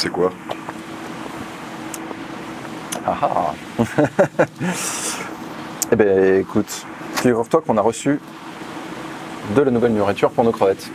C'est quoi? Ah ah. Eh bien écoute, figure-toi qu'on a reçu de la nouvelle nourriture pour nos crevettes.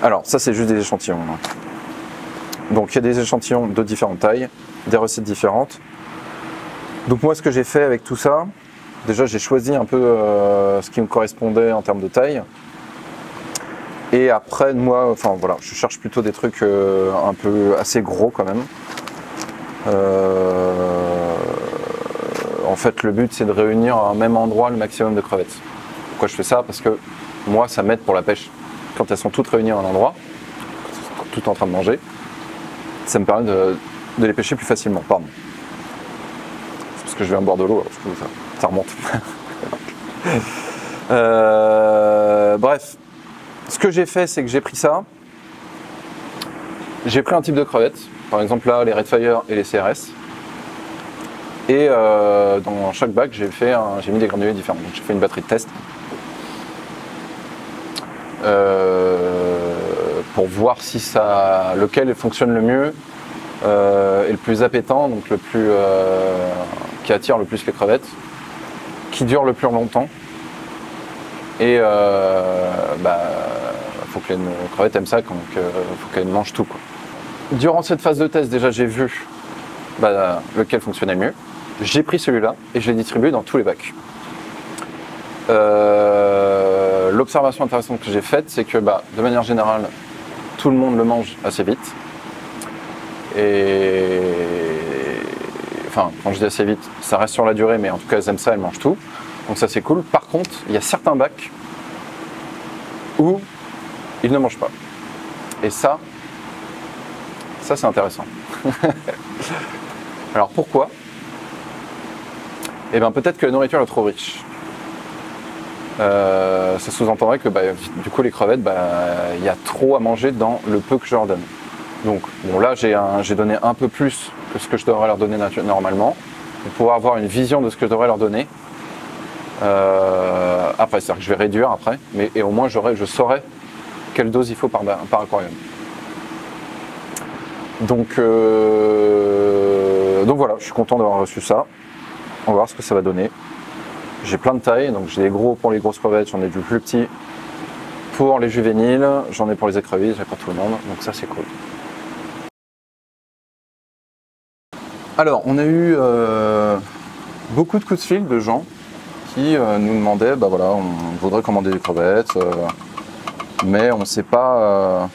Alors ça c'est juste des échantillons. Donc il y a des échantillons de différentes tailles, des recettes différentes. Donc moi ce que j'ai fait avec tout ça, déjà j'ai choisi un peu ce qui me correspondait en termes de taille. Et après moi, enfin voilà, je cherche plutôt des trucs un peu assez gros quand même. En fait, le but c'est de réunir à un même endroit le maximum de crevettes. Pourquoi je fais ça? Parce que moi, ça m'aide pour la pêche. Quand elles sont toutes réunies à un endroit, toutes en train de manger, ça me permet de les pêcher plus facilement. Pardon. C'est parce que je viens boire de l'eau, alors du coup, ça remonte. Bref, ce que j'ai fait, c'est que j'ai pris ça. J'ai pris un type de crevettes. Par exemple là, les Redfire et les CRS. Et dans chaque bac, j'ai mis des granulés différents. Donc j'ai fait une batterie de test pour voir si lequel fonctionne le mieux et le plus appétant, donc le plus qui attire le plus les crevettes, qui dure le plus longtemps. Et faut que les crevettes aiment ça, donc faut qu'elles mangent tout, quoi. Durant cette phase de test, déjà j'ai vu lequel fonctionnait mieux. J'ai pris celui-là et je l'ai distribué dans tous les bacs. L'observation intéressante que j'ai faite, c'est que de manière générale, tout le monde le mange assez vite. Et enfin, quand je dis assez vite, ça reste sur la durée, mais en tout cas elles aiment ça, elles mangent tout. Donc ça c'est cool. Par contre, il y a certains bacs où ils ne mangent pas. Et ça c'est intéressant. Alors pourquoi? Eh bien peut-être que la nourriture est trop riche. Ça sous-entendrait que du coup les crevettes, y a trop à manger dans le peu que je leur donne. Donc bon, là j'ai donné un peu plus que ce que je devrais leur donner normalement, pour pouvoir avoir une vision de ce que je devrais leur donner. Après, c'est-à-dire que je vais réduire après, et au moins je saurai quelle dose il faut par aquarium. Donc voilà, je suis content d'avoir reçu ça. On va voir ce que ça va donner. J'ai plein de tailles, donc j'ai des gros pour les grosses crevettes, j'en ai du plus petit pour les juvéniles, j'en ai pour les écrevisses, j'ai pour tout le monde, donc ça c'est cool. Alors, on a eu beaucoup de coups de fil de gens qui nous demandaient, on voudrait commander des crevettes, mais on ne sait pas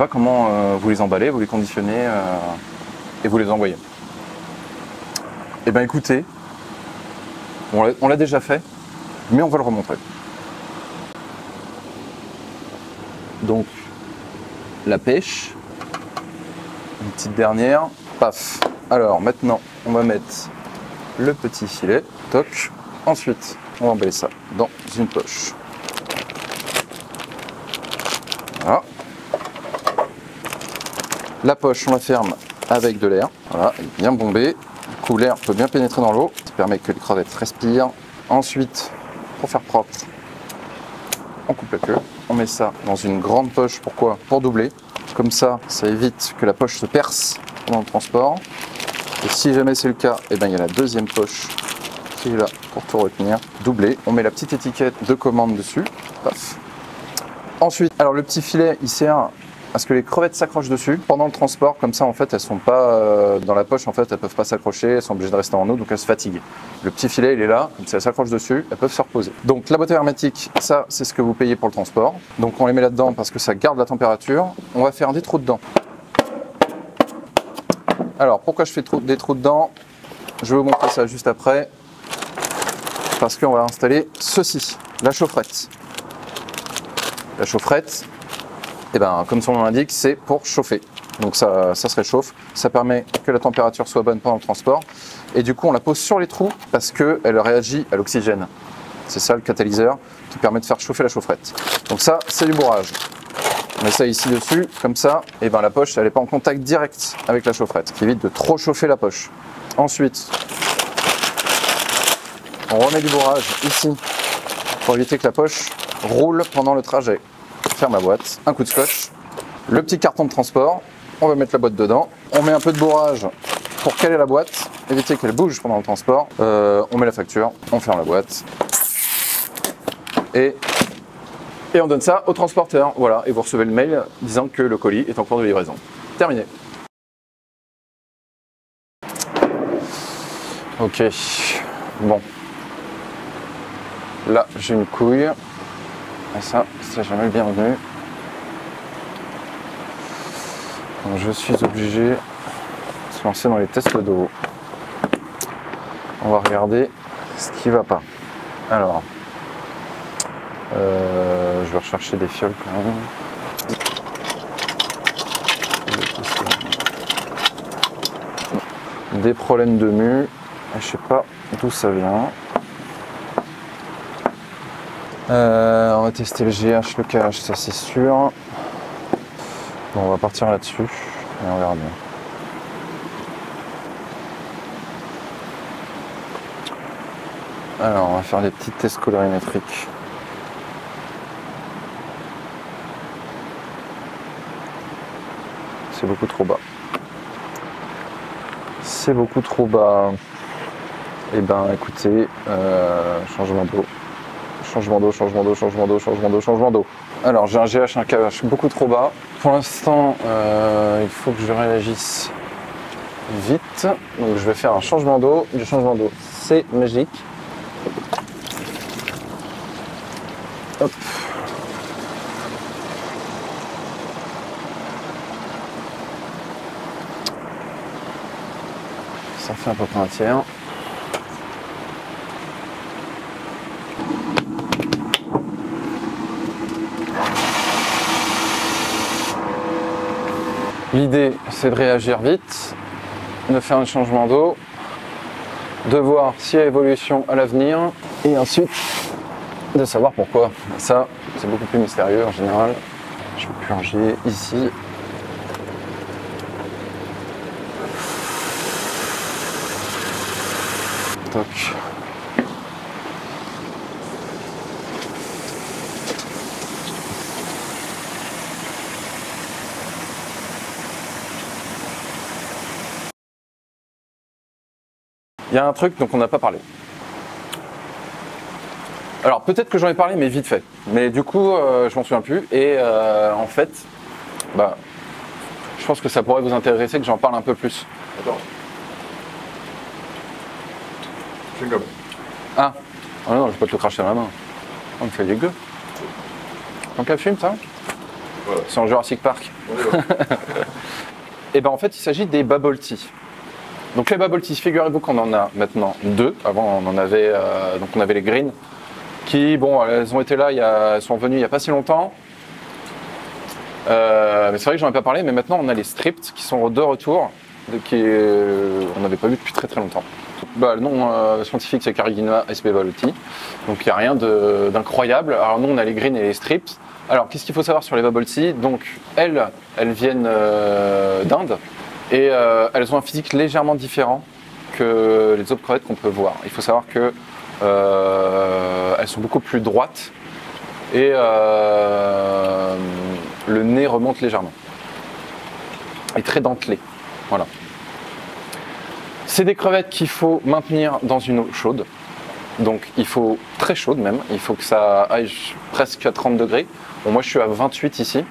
comment vous les emballez, vous les conditionnez et vous les envoyez. Eh bien écoutez, on l'a déjà fait, mais on va le remontrer. Donc, la pêche, une petite dernière, paf. Alors maintenant, on va mettre le petit filet, toc. Ensuite, on va emballer ça dans une poche. Voilà. La poche, on la ferme avec de l'air. Voilà, elle est bien bombée. Du coup, l'air peut bien pénétrer dans l'eau. Ça permet que les crevettes respirent. Ensuite, pour faire propre, on coupe la queue. On met ça dans une grande poche. Pourquoi? Pour doubler. Comme ça, ça évite que la poche se perce pendant le transport. Et si jamais c'est le cas, il y a la deuxième poche qui est là pour tout retenir. Doublé. On met la petite étiquette de commande dessus. Paf. Ensuite, alors le petit filet, il sert à ce que les crevettes s'accrochent dessus pendant le transport. Comme ça, en fait, elles sont pas dans la poche. En fait, elles peuvent pas s'accrocher. Elles sont obligées de rester en eau, donc elles se fatiguent. Le petit filet, il est là. Comme ça, elles s'accrochent dessus. Elles peuvent se reposer. Donc, la boîte hermétique, ça, c'est ce que vous payez pour le transport. Donc, on les met là-dedans parce que ça garde la température. On va faire des trous dedans. Alors, pourquoi je fais des trous dedans? Je vais vous montrer ça juste après. Parce qu'on va installer ceci, la chaufferette. La chaufferette, comme son nom l'indique, c'est pour chauffer. Donc ça se réchauffe, ça permet que la température soit bonne pendant le transport. Et du coup, on la pose sur les trous parce qu'elle réagit à l'oxygène. C'est ça le catalyseur qui permet de faire chauffer la chaufferette. Donc ça, c'est du bourrage. On met ça ici dessus, comme ça, et la poche, elle n'est pas en contact direct avec la chaufferette, ce qui évite de trop chauffer la poche. Ensuite, on remet du bourrage ici pour éviter que la poche roule pendant le trajet. Ferme la boîte, un coup de scotch Le petit carton de transport, on va mettre la boîte dedans. On met un peu de bourrage pour caler la boîte, éviter qu'elle bouge pendant le transport. On met la facture, on ferme la boîte. Et on donne ça au transporteur. Voilà, et vous recevez le mail disant que le colis est en cours de livraison. Terminé. Ok, bon. Là, j'ai une couille. Et ça, c'est jamais le bienvenu. Donc, je suis obligé de se lancer dans les tests d'eau. On va regarder ce qui va pas. Alors, je vais rechercher des fioles quand même. Des problèmes de mue. Je sais pas d'où ça vient. On va tester le GH, le KH, ça c'est sûr. Bon, on va partir là-dessus et on verra bien. Alors, on va faire des petits tests colorimétriques. C'est beaucoup trop bas. C'est beaucoup trop bas. Et ben, écoutez, changement d'eau. Changement d'eau, changement d'eau, changement d'eau, changement d'eau, changement d'eau. Alors j'ai un GH, un KH beaucoup trop bas. Pour l'instant, il faut que je réagisse vite. Donc je vais faire un changement d'eau. Du changement d'eau, c'est magique. Hop. Ça fait à peu près un tiers. L'idée, c'est de réagir vite, de faire un changement d'eau, de voir s'il y a évolution à l'avenir, et ensuite de savoir pourquoi. Ça, c'est beaucoup plus mystérieux en général. Je vais purger ici. Toc. Il y a un truc dont on n'a pas parlé. Alors peut-être que j'en ai parlé, mais vite fait. Mais du coup, je m'en souviens plus. Et en fait, bah, je pense que ça pourrait vous intéresser que j'en parle un peu plus. Attends. Chewing-gum. Ah, oh non, je vais pas te le cracher à la main. On me fait dégueu. Dans quel film ça? Voilà. C'est en Jurassic Park. On est là. Et ben en fait, il s'agit des bubble tea. Donc les bubble tea, figurez-vous qu'on en a maintenant deux. Avant, on en avait, donc on avait les green, qui, bon, elles ont été là, elles sont venues il n'y a pas si longtemps. Mais c'est vrai que j'en ai pas parlé, mais maintenant on a les stripped qui sont de retour, on n'avait pas vu depuis très très longtemps. Bah, le nom scientifique c'est Carigina sp Bubble Tea, donc il n'y a rien d'incroyable. Alors nous on a les green et les stripped. Alors qu'est-ce qu'il faut savoir sur les bubble tea? Donc elles viennent d'Inde. Et elles ont un physique légèrement différent que les autres crevettes qu'on peut voir. Il faut savoir que elles sont beaucoup plus droites et le nez remonte légèrement. Et très dentelé. Voilà. C'est des crevettes qu'il faut maintenir dans une eau chaude. Donc il faut très chaude même. Il faut que ça aille presque à 30 degrés. Bon, moi je suis à 28 ici.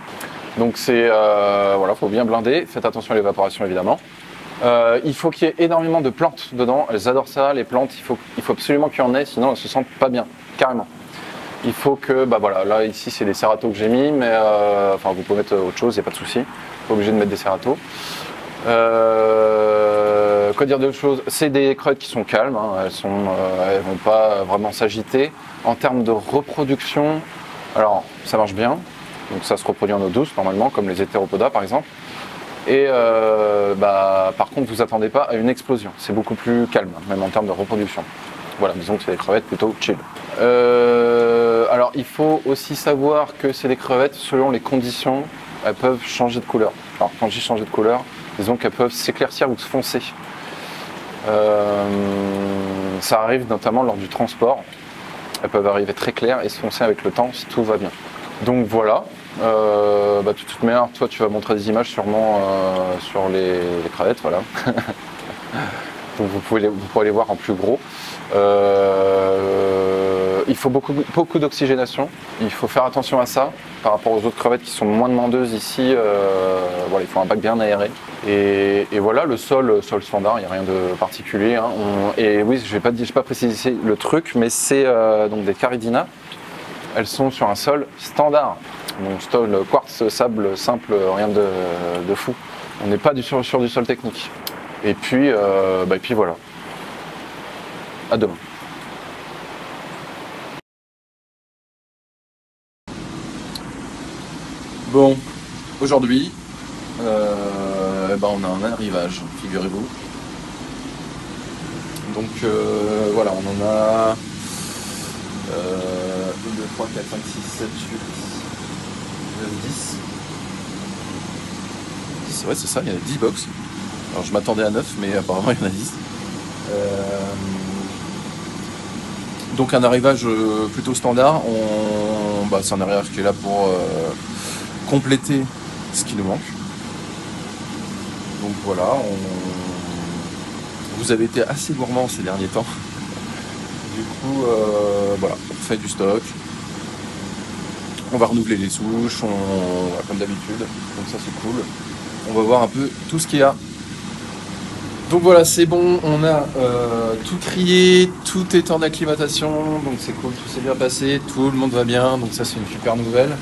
Donc c'est voilà, faut bien blinder, faites attention à l'évaporation évidemment. Il faut qu'il y ait énormément de plantes dedans, elles adorent ça, les plantes, il faut absolument qu'il y en ait, sinon elles se sentent pas bien, carrément. Il faut que, bah voilà, là ici c'est des Cerato que j'ai mis, mais enfin vous pouvez mettre autre chose, il n'y a pas de souci, pas obligé de mettre des Cerato. Quoi dire d'autre chose? C'est des crevettes qui sont calmes, hein, elles vont pas vraiment s'agiter. En termes de reproduction, alors ça marche bien. Donc ça se reproduit en eau douce normalement, comme les hétéropodas par exemple. Et par contre, vous attendez pas à une explosion. C'est beaucoup plus calme, même en termes de reproduction. Voilà, disons que c'est des crevettes plutôt chill. Alors il faut aussi savoir que c'est des crevettes, selon les conditions, elles peuvent changer de couleur. Alors quand je dis changer de couleur, disons qu'elles peuvent s'éclaircir ou se foncer. Ça arrive notamment lors du transport. Elles peuvent arriver très claires et se foncer avec le temps si tout va bien. Donc voilà, De toute manière, toi tu vas montrer des images sûrement sur les crevettes, voilà. Donc vous pourrez les voir en plus gros. Il faut beaucoup d'oxygénation. Il faut faire attention à ça par rapport aux autres crevettes qui sont moins demandeuses ici. Voilà, il faut un bac bien aéré. Et voilà, le sol standard, il n'y a rien de particulier. Hein. Et oui, je n'ai pas précisé le truc, mais c'est donc des Caridina. Elles sont sur un sol standard. Donc sol quartz, sable simple, rien de fou. On n'est pas sur du sol technique. Et puis voilà. À demain. Bon, aujourd'hui, on a un arrivage, figurez-vous. Donc voilà, on en a 1, 2, 3, 4, 5, 6, 7, 8, 9, 10. C'est vrai, c'est ça, il y en a 10 box. Alors je m'attendais à 9, mais apparemment il y en a 10. Donc un arrivage plutôt standard. C'est un arrivage qui est là pour compléter ce qui nous manque. Donc voilà, vous avez été assez gourmand ces derniers temps. Du coup, voilà, on fait du stock. On va renouveler les souches, comme d'habitude. Donc ça c'est cool. On va voir un peu tout ce qu'il y a. Donc voilà, c'est bon, on a tout trié, tout est en acclimatation, donc c'est cool, tout s'est bien passé, tout le monde va bien, donc ça c'est une super nouvelle.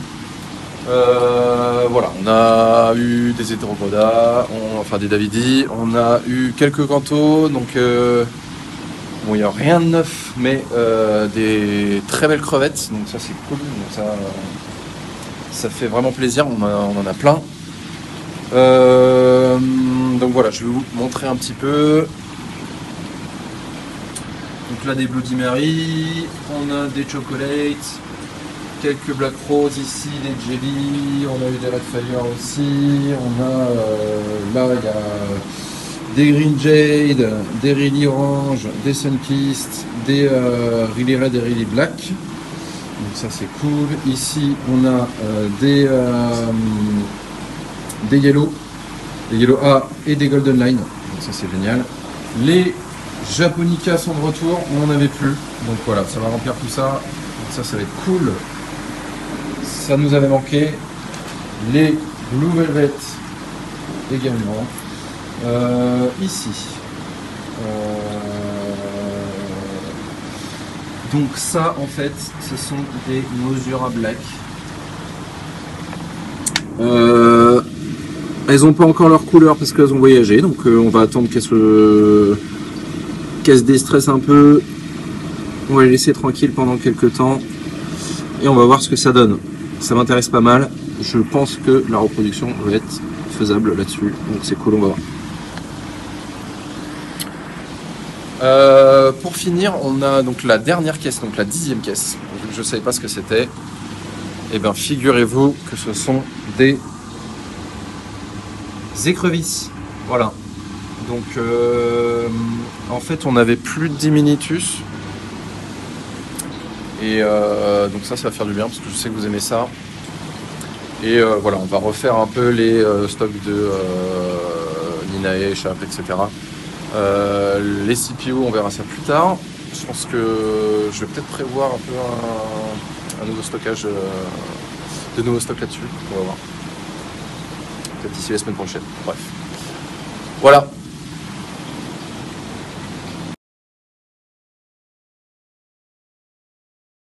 Voilà, on a eu des hétéropodas, des davidi, on a eu quelques cantos, donc bon, il n'y a rien de neuf, mais des très belles crevettes, donc ça c'est cool, donc ça fait vraiment plaisir, on en a plein. Donc voilà, je vais vous montrer un petit peu. Donc là des Bloody Mary, on a des chocolates, quelques Black Rose ici, des jelly, on a eu des Red Fire aussi, on a là il y a des Green Jade, des Really Orange, des Sunkist, des Really Red et Really Black. Donc ça c'est cool. Ici on a des Yellow, des Yellow A et des Golden Line, donc ça c'est génial. Les Japonica sont de retour, on n'en avait plus, donc voilà, ça va remplir tout ça, donc ça va être cool. Ça nous avait manqué. Les Blue Velvet également. Ici. Donc ça en fait, ce sont des Mosura Black. Elles n'ont pas encore leur couleur parce qu'elles ont voyagé, donc on va attendre qu'elles se déstressent un peu. On va les laisser tranquilles pendant quelques temps et on va voir ce que ça donne. Ça m'intéresse pas mal. Je pense que la reproduction va être faisable là-dessus, donc c'est cool, on va voir. Pour finir, on a donc la dernière caisse, donc la 10e caisse. Vu que je ne savais pas ce que c'était, et bien figurez-vous que ce sont des écrevisses. Voilà. Donc en fait on n'avait plus de Diminutus. Et donc ça va faire du bien parce que je sais que vous aimez ça. Et voilà, on va refaire un peu les stocks de Ninae, Chap, etc. Les CPU, on verra ça plus tard. Je pense que je vais peut-être prévoir un peu un nouveau stockage, de nouveaux stocks là-dessus. On va voir. Peut-être d'ici la semaine prochaine. Bref. Voilà.